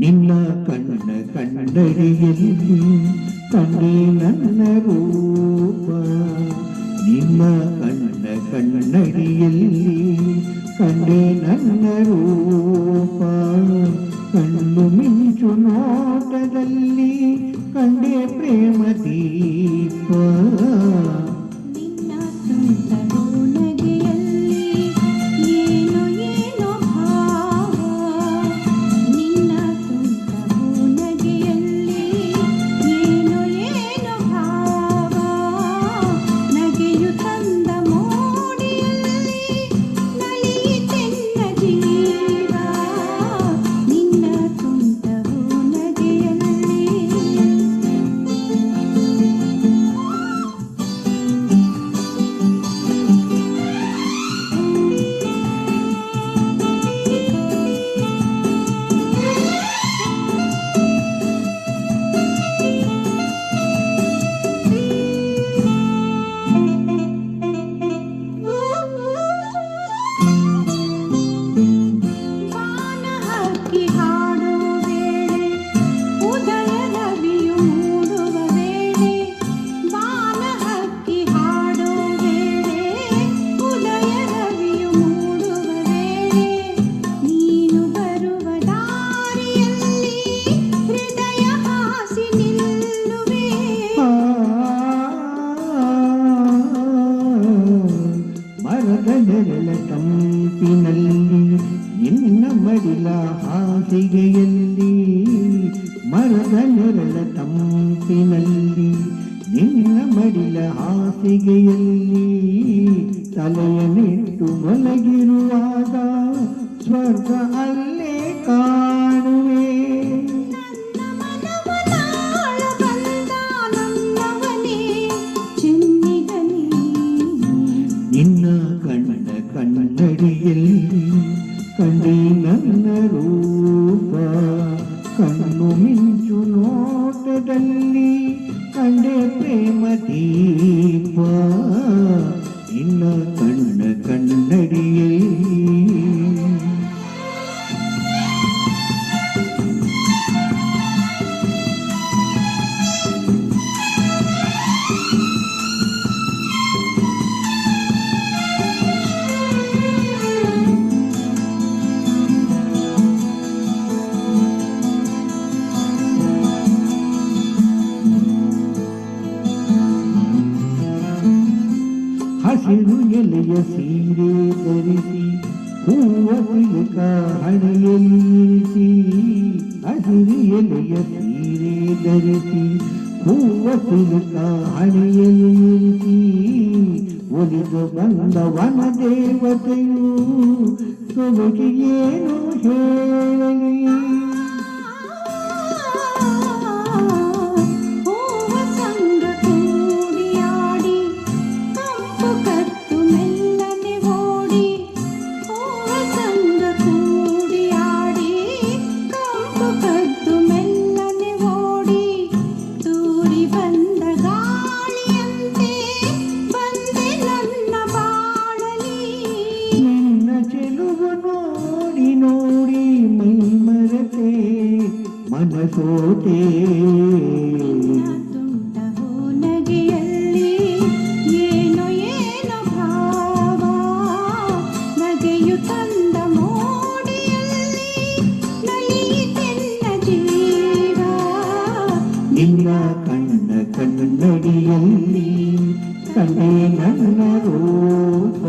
ನಿನ್ನ ಕಣ್ಣ ಕಣ್ಣಡಿಯಲ್ಲಿ ಕಂಡೆ ನನ್ನ ರೂಪ, ನಿನ್ನ ಕಣ್ಣ ಕಣ್ಣಡಿಯಲ್ಲಿ ಕಂಡೆ ನನ್ನ ರೂಪ, ಕಣ್ಣು ಮಿಂಚು ನೋಟದಲ್ಲಿ ಕಂಡೆ ಪ್ರೇಮ ದೀಪ. ತಂಪಿನಲ್ಲಿ ನಿನ್ನ ಮಡಿಲ ಹಾಸಿಗೆಯಲ್ಲಿ, ಮರದ ನೆರಳ ತಂಪಿನಲ್ಲಿ ನಿನ್ನ ಮಡಿಲ ಹಾಸಿಗೆಯಲ್ಲಿ, ತಲೆಯನ್ನಿಟ್ಟು ಮಲಗಿರುವಾಗ ಸ್ವರ್ಗ ಅಲ್ಲೇ ಕಾಣುವೆ. ನಿನ್ನ ಕಣ್ಣ ಕಣ್ಣಡಿಯಲ್ಲಿ ಕಂಡೆ ನನ್ನ ರೂಪ, ಕಣ್ಣು ಮಿಂಚು ನೋಟದಲ್ಲಿ ಕಂಡೆ ಪ್ರೇಮ ದೀಪ. ನಿನ್ನ ಕಣ್ಣ ಕಣ್ಣಡಿಯಲ್ಲಿ ಹಸಿರು ಎಲೆಯ ಸೀರೆ ಧರಿಸಿ ಹೂವ ತಿಲಕ ಹಣೆಯಲ್ಲಿರಿಸಿ, ಹಸಿರು ಎಲೆಯ ಸೀರೆ ಧರಿಸಿ ಹೂವ ತಿಲಕ ಹಣೆಯಲ್ಲಿರಿಸಿ, ಒಲಿದು ಬಂದ ವನ ದೇವತೆಯು ಸೊಬಗಿಗೇನು ಹೇಳಲಿ. ನೋಡಿ ಮೈ ಮರತೆ ಮನಸೋತೆ, ನಗೆಯಲ್ಲಿ ಏನೋ ಏನೋ ಭಾವ, ನಗೆಯು ತಂದ ಮೋಡಿಯಲ್ಲಿ ನಲಿಯಿತೆನ್ನ ಜೀವ. ನಿನ್ನ ಕಣ್ಣ ಕಣ್ಣಡಿಯಲ್ಲಿ ಕಂಡೆ ನನ್ನ ರೂಪ.